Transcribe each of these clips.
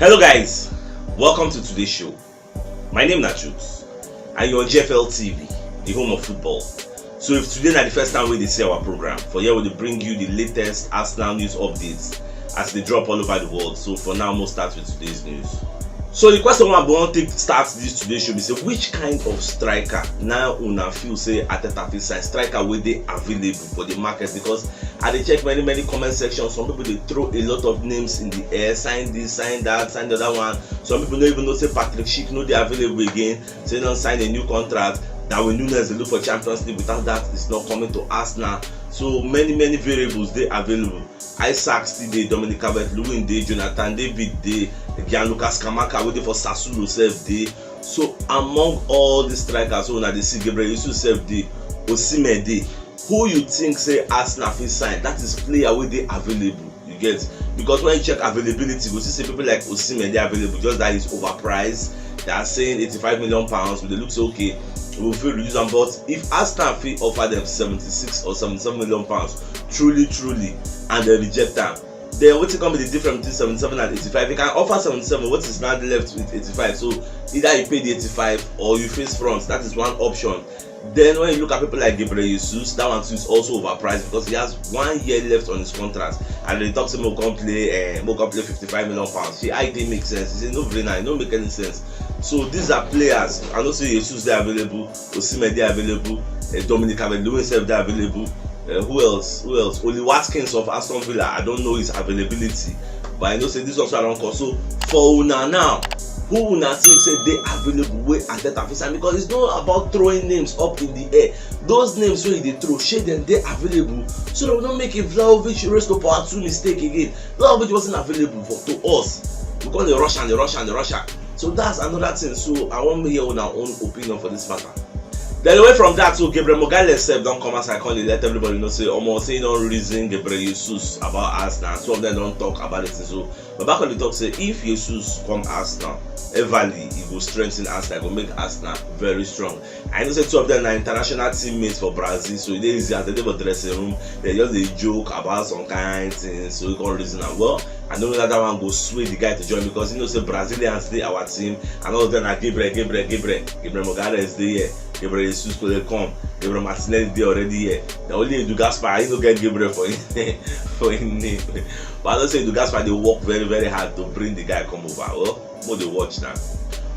Hello guys, welcome to today's show. My name is CHUKS and you're on GFL TV, the home of football. So if today is the first time we see our program, for here we'll bring you the latest Arsenal news updates as they drop all over the world. So for now, we'll start with today's news. So the question I want to start this today's show is say which kind of striker now una feel say Arteta fit sign striker wey dey available for the market, because I dey check many comment sections. Some people they throw a lot of names in the air, sign this, sign that, sign the other one. Some people don't even know say Patrick Schick no dey available again, say don't sign a new contract. Darwin Núñez dey look for Champions League, without that it's not coming to Arsenal. So many variables they available. Isaac still dey, Dominic Calvert-Lewin dey, Jonathan David dey, Gianluca Scamacca wey dey for Sassuolo sef dey. So among all the strikers wey una dey see, Gabriel Jesus sef dey, Osimhen dey. Who you think say Arsenal fit sign? That is player wey dey available. You get, because when you check availability, you go see say people like Osimhen dey available, just that he's overpriced. They are saying £85 million, but they look so okay. We will feel reduce them, but if Arsenal fee offer them 76 or 77 million pounds, truly, and they reject them, then what's going to be the difference between 77 and 85? You can offer 77, what is now left with 85? So either you pay the 85 or you face front. That is one option. Then when you look at people like Gabriel Jesus, that one too is also overpriced because he has 1 year left on his contract, and they talk to him will play 55 million pounds. See, I didn't make sense. He said no brainer, it don't make any sense. So these are players. I know say Jesus they available, Osimhen they available, Dominic Calvert-Lewin self they available. Who else? Only Watkins of Aston Villa. I don't know his availability, but I know say this also I don't call. So for una now, who una think say they available way at that time? Because it's not about throwing names up in the air. Those names wey they throw, shade them they available. So they don't make a Vlahovic race to power 2 mistake again. Vlahovic wasn't available to us because they rush. So that's another thing. So I want to hear on our own opinion for this matter. Then away from that, so Gabriel Magalhaes don't come as I call it, let everybody know say almost say no reason Gabriel Jesus about Arsenal. Some of them don't talk about it. So but back on the talk say if Jesus come Arsenal, everly he will strengthen Arsenal, will make Arsenal very strong. I know say two of them are international teammates for Brazil, so it is easy at the table dressing room. They just they joke about some kind of things, so you can reason and well. I know that one go sway the guy to join because you know say Brazilians they our team, and all of them are Gabriel Magalhaes they here, Gabriel Jesus will come, Gabriel Martinelli they already here. The only Edu Gaspar, he don't get Gabriel for him name. But I don't say Edu Gaspar they work very hard to bring the guy come over. Well, what they watch now.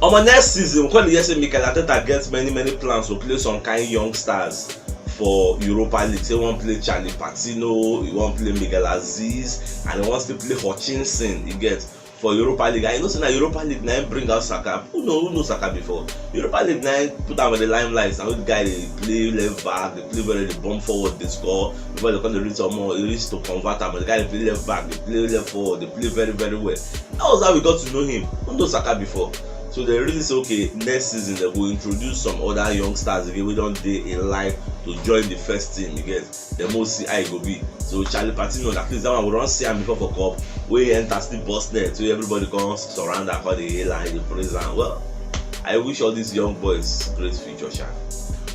On my next season, when you say Mikel Arteta gets many plans to play some kind of young stars for Europa League. Say one play Charlie Patino, you want play Miguel Aziz, and he wants to play Hutchinson. You get for Europa League. I know say na Europa League now bring out Saka. Who know Saka before? Europa League now put am with the limelight. And the guy they play left back, they play very they bomb forward, they score. Before they come to reach some more, they reach to convert him. The guy they play left back, they play left forward, they play very well. That was how we got to know him. Who know Saka before? So they really say okay, next season they will introduce some other young stars again. We don't day in life to join the first team. You get the most see how it go be. So Charlie Patino, at least that one we don't see him before for cup. We enter still bust net, so everybody comes surround that for the line, the praise and well. I wish all these young boys great future, Sha.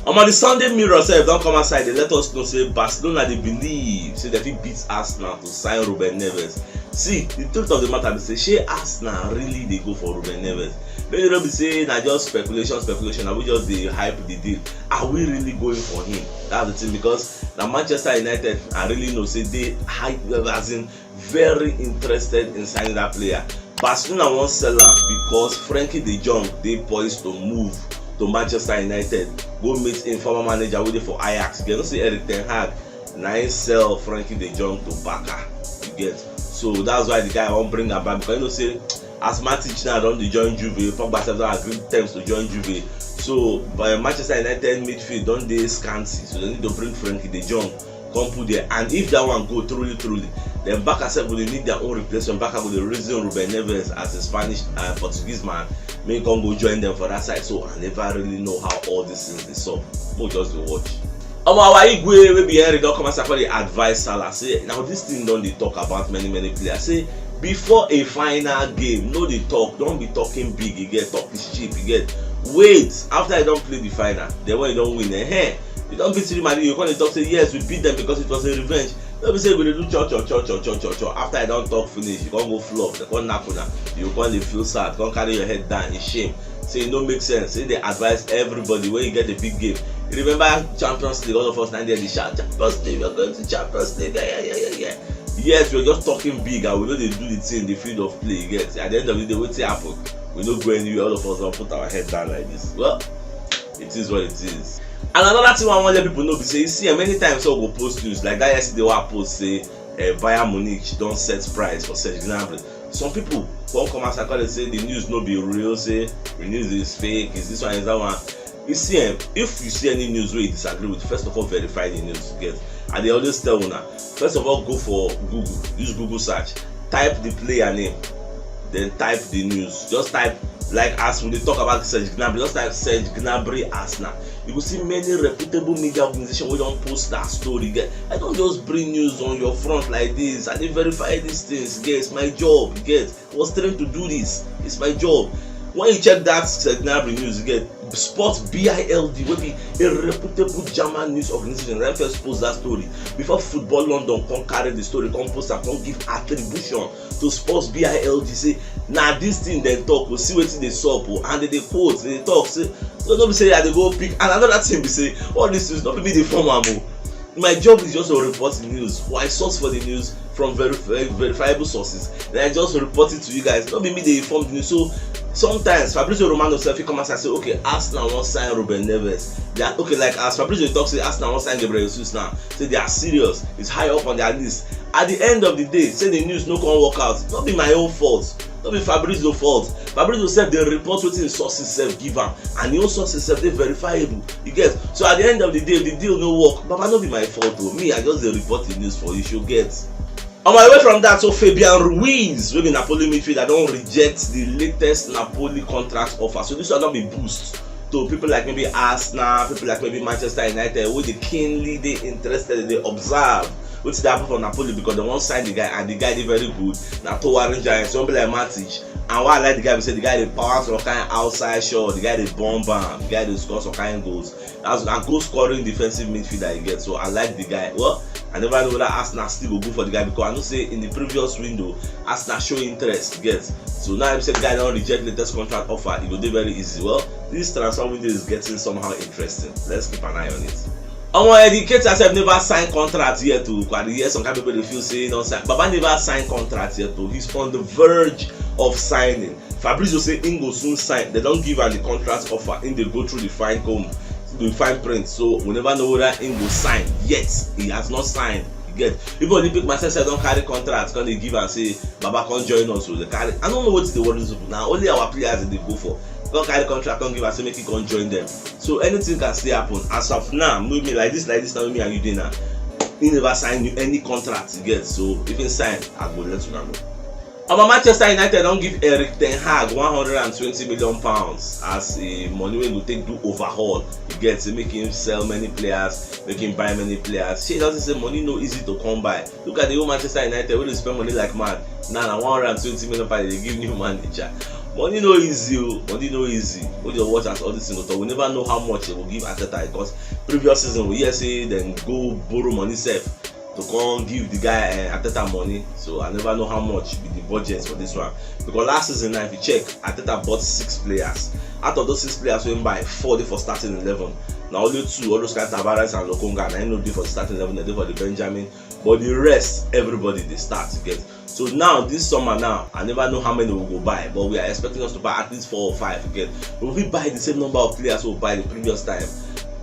On the Sunday Mirror sef don't come outside. They let us know say Barcelona they believe say they fit beat Arsenal to sign Ruben Neves. See, the truth of the matter is say shey Arsenal really they go for Ruben Neves. Maybe they don't be saying na just speculation, and we just dey hype the deal. Are we really going for him? That's the thing, because now Manchester United I really know say they hype as in very interested in signing that player. Barcelona won't sell am because Frankie de Jong they poised to move to Manchester United, go meet in former manager waiting for Ajax. You don't see Eric Ten Hag now sell Frankie de Jong to Barca. You get, so that's why the guy won't bring her back, because you know say as Matic now don't join Juve, Pogba have agreed terms to join Juve. So by Manchester United midfield don't they scanty, so they need to bring Frankie de Jong come put there. And if that one go truly, then Barca will need their own replacement. Barca will reason Ruben Neves as a Spanish Portuguese man may come go join them for that side. So I never really know how all these things they solve. We'll just be watch. Our Igwe will be Henry don't come as for the advice Salah. Say now this thing don't they talk about many players. Say before a final game, no they talk, don't be talking big, you get talk is cheap, you get wait after I don't play the final, then when you don't win, you don't beat Real Madrid, you can't talk say yes we beat them because it was a revenge. Let me say we dey do church. After I don't talk finish, you can't go flop, they can't knock una, you can't dey feel sad, can't carry your head down in shame. Say it no make sense. Say they advise everybody when you get a big game. You remember Champions League, all of us now there the shout, Champions League, we're going to Champions League, yeah. Yes, we're just talking big and we know they do the thing in the field of play. Yes, at the end of the day, what's happen? We don't go anywhere, all of us will put our head down like this. Well, it is what it is. And another thing I want to let people know be say, you see, many times I go post news like that yesterday where I post say Bayern Munich don't set price for Serge Gnabry. Some people won't come and call and say the news no be real, say the news is fake, is this one, is that one. You see, if you see any news where you disagree with, first of all verify the news you get. And they always tell una, first of all go for Google, use Google search, type the player name, then type the news. Just type, like as when they talk about Serge Gnabry, just type Serge Gnabry Arsenal. You will see many reputable media organizations who don't post that story. I don't just bring news on your front like this. I didn't verify these things. It's my job. I was trained to do this. It's my job. When you check that Serge Gnabry news, you get Sports BILD, will be a reputable German news organization. Right first post that story before Football London come carry the story, come post and come give attribution to Sports BILD. Say, nah, this thing they talk, we'll see what they saw, and they quote, they talk. Say, so don't be say that they go pick. And another thing be say, all this is not be the former. My job is just to report the news. I source for the news from verifiable sources. Then I just report it to you guys. Not be me they inform the news. So sometimes Fabrizio Romano self he come and say, okay, Arsenal won't sign Ruben Neves. They are okay, like as Fabrizio talks, say Arsenal won't sign Gabriel Jesus now. Say they are serious. It's high up on their list. At the end of the day, say the news no can work out. Not be my own fault. Not be Fabrizio's fault. Fabrizio said they report wetin sources self give am, and your sources self dey verifiable. You get? So at the end of the day, if the deal no work, Baba no be my fault o. Me, I just dey report the news for you. You get? On my way from that, so Fabian Ruiz, wey be Napoli midfielder, don reject the latest Napoli contract offer. So this will not be boost to people like maybe Arsenal, people like maybe Manchester United, wey dey keenly dey interested, dey observe wetin dey happen for Napoli because they wan sign the guy and the guy dey very good. Na towering giant, somebody like Matic. And why I like the guy, we say the guy dey power some kind outside shot, the guy dey bomb bam, the guy dey score some kind goals. That's a goal scoring defensive midfielder you get. So I like the guy. Well, I never know whether Arsenal still go good for the guy because I know say in the previous window Arsenal show interest you get. So now if say the guy don't reject the latest contract offer, it will be very easy. Well, this transfer window is getting somehow interesting. Let's keep an eye on it. Educators have never signed contract yet to hear some kind of people they feel say don't sign. Baba never signed contract yet to. He's on the verge of signing. Fabrizio say he go soon sign. They don't give her the contract offer. In they go through the fine comb, the fine print. So we never know whether he will sign yet. He has not signed. You get? Even Olympic Marseille say don't carry contracts. Can they give and say Baba can't join us? So they carry. I don't know what the world is now. Only our players they go for. Don't carry contract, don't give us, make it come join them. So anything can still happen. As of now, maybe like this, now me and you doing now. He never signed any contract to get. So if he sign, I go let you know. Manchester United don't give Eric Ten Hag £120 million as a money we go take do overhaul. You get to make him sell many players, make him buy many players. She doesn't say money no easy to come by. Look at the whole Manchester United where they spend money like mad. Now £120 million they give new manager. Money no easy, money no easy. Hold your watch as all this thing. We never know how much they will give Ateta because previous season we hear say then go borrow money safe to come give the guy Ateta money. So I never know how much be the budget for this one. Because last season now if you check, Ateta bought 6 players. Out of those 6 players went by 4 for starting 11. Now only 2, all those guys Tavares and Lokonga, and I know they for the starting 11, they for the Benjamin. But the rest, everybody they start to get. So now this summer now, I never know how many we will buy, but we are expecting us to buy at least 4 or 5 again. Will we buy the same number of players we buy the previous time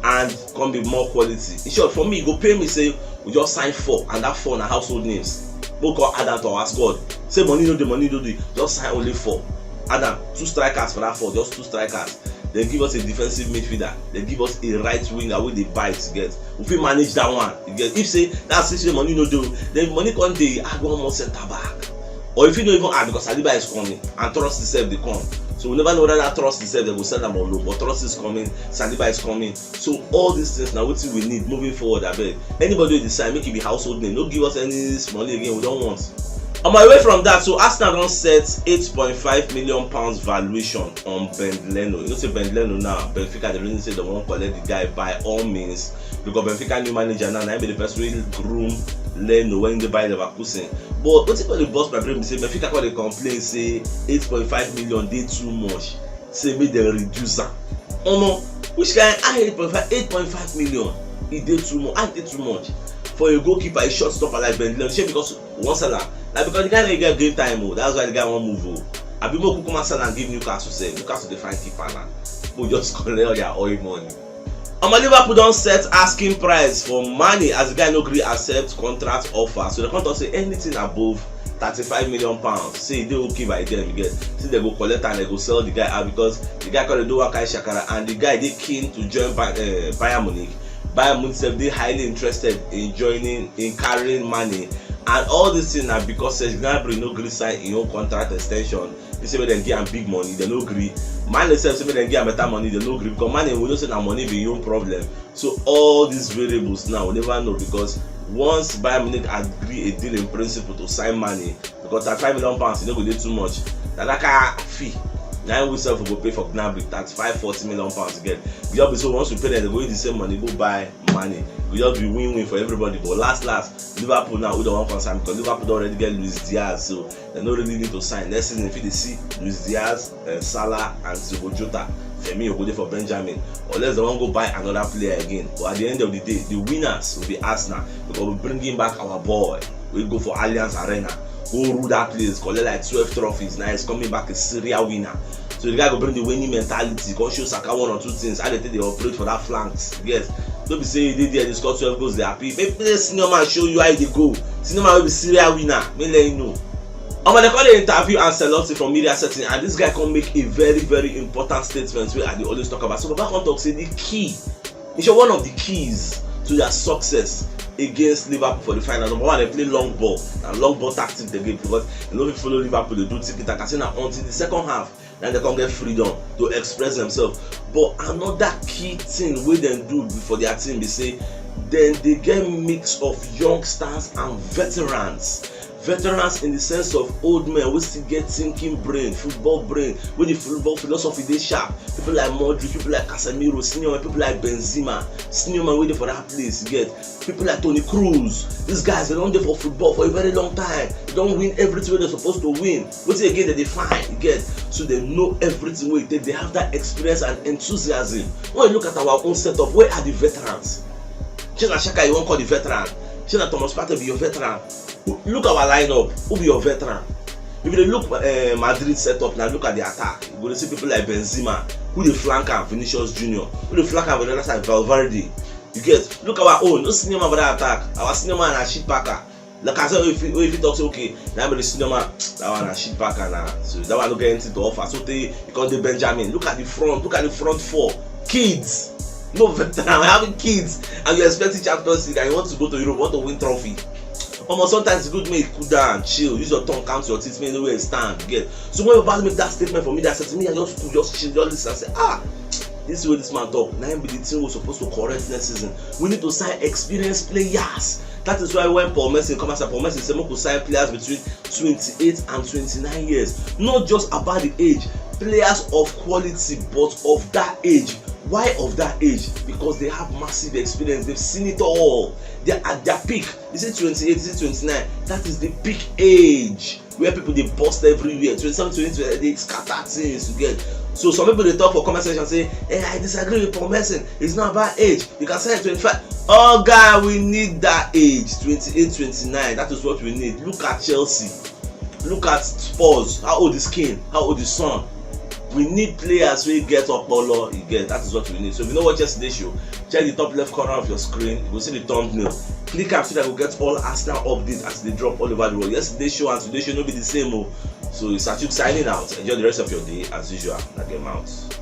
and come be more quality? In short, for me, go pay me say we just sign 4 and that 4 na household names. We go add that to our squad. Say money no dey, just sign only 4. Add them 2 strikers for that 4, just 2 strikers. They give us a defensive midfielder. They give us a right winger wey dey buy to get. If we manage that one, you get. If say that situation money no do, then money come dey add one more centre back. Or if you don't even add because Saliba is coming and Trust itself they come. So we never know whether that Trust itself they will sell them or low. But Trust is coming, Saliba is coming. So all these things now what we need moving forward. I bet anybody will decide make it be household name. Don't give us any money again. We don't want. On my way from that, so Arsenal don set £8.5 million valuation on Ben Leno. You know say Ben Leno now, Benfica they really say they won't collect the guy by all means because Benfica new manager now be the person really groom Leno when they buy Leverkusen. But what if the boss my brain say Benfica call the complain say 8.5 million dey too much. Say make them reduce am. Which kind 8.5 million? It dey too much. I dey too much for a goalkeeper, a short stopper like Ben Leno. Because one seller, like because the guy dey get game time. That's why the guy won't move. I be more Kukuma sell and give Newcastle say Newcastle dey find keeper now. But just collect all their oil money. Liverpool don set asking price for Mane as the guy no gree accept contract offer. So the contract say anything above 35 million pounds. Say they okay by them, you get. See they go collect and they go sell the guy out because the guy called the Wakai Shakara and the guy they keen to join Bayern Munich. Bayern Munich they highly interested in carrying Mane. And all this thing now because Serge Gnabry no gree sign in own contract extension. They say they give him big money, they no gree. Mane say they give him better money, they no gree because Mane we know say that money be your own problem. So all these variables now we never know because once Bayern Munich agree a deal in principle to sign Mane because 35 million pounds you no go dey too much. That kind of fee. Now we self go pay for Gnabry 35-40 million pounds again. We just be so once we pay them they go use the same money go buy Mane. We just be win-win for everybody. But last Liverpool now we don't want concern because Liverpool don't already get Luis Diaz, so they don't really need to sign. Next season if they see Luis Diaz, Salah and Thiago Jota, Femi will go there for Benjamin, unless they want to go buy another player again. But at the end of the day, the winners will be Arsenal because we're bringing back our boy. We go for Allianz Arena. Go rule that place, collect like 12 trophies. Now he's coming back a Syria winner. So the guy go bring the winning mentality, go show Saka one or two things. How they think they operate for that flanks. Yes. Don't be saying they there, they score 12 goals, they happy. Maybe the senior man show you how they go. Senior man will be Syria winner. May let you know. They call the interview and select it from media setting, and this guy can make a very, very important statement where they always talk about. So back on talk say the key, it's one of the keys to their success against Liverpool for the final. Number one, they play long ball, and long ball tactics they give because they love to follow Liverpool, they do tiki-taka until the second half, then they can get freedom to express themselves. But another key thing wey dem do for their team be say then they get mix of youngsters and veterans. Veterans in the sense of old men wey still get thinking brain, football brain, wey the football philosophy dey sharp. People like Modric, people like Casemiro, senior men, people like Benzema, senior man wey dey for that place. You get people like Toni Kroos. These guys they don dey for football for a very long time. They don win everything wey they're supposed to win. Wetin again they find, you get. So they know everything wey e take. They have that experience and enthusiasm. When you look at our own setup, where are the veterans? Shey Xhaka you wan call the veteran? Shey Thomas Partey be your veteran? Look at our lineup. Who be your veteran? If you look Madrid setup now, look at the attack. You go to see people like Benzema, who the flanker, Vinicius Junior, who the flanker on the other side, Valverde. You get. Look at our own. No senior man for that attack. Our senior man is shit packer. Like I said, if you talk say okay, now the senior man, that one is shit packer now. So that one don't get anything to offer. So they because the Benjamin. Look at the front. Look at the front four. Kids. No veteran. We're having kids, and you're expecting Champions League, and you want to go to Europe, want to win trophy. Sometimes it's good make cool down, chill, use your tongue, count your teeth, make know where you stand. Get. So when you about to make that statement for me, that said to me, I just cool, just chill, just listen and say, this is where this man talk. Now be the thing we're supposed to correct next season. We need to sign experienced players. That is why when Paul Merson comes and Paul Merson said we could sign players between 28 and 29 years. Not just about the age, players of quality, but of that age. Why of that age? Because they have massive experience. They've seen it all. They're at their peak. Is it 28? Is it 29? That is the peak age where people they bust everywhere. 27, 28, they scatter things to get. So some people they talk for comment section and say, hey, I disagree with Paul Merson. It's not about age. You can say 25. Oh, guy, we need that age. 28, 29. That is what we need. Look at Chelsea. Look at Spurs. How old is Kane? How old is Son? We need players who get up ball, you get. That is what we need. So if you know what yesterday's show, check the top left corner of your screen. You will see the thumbnail. Click up so that you get all Arsenal updates as they drop all over the world. Yesterday's show and today's show will be the same. So it's CHUKS signing out. Enjoy the rest of your day as usual. Now get out.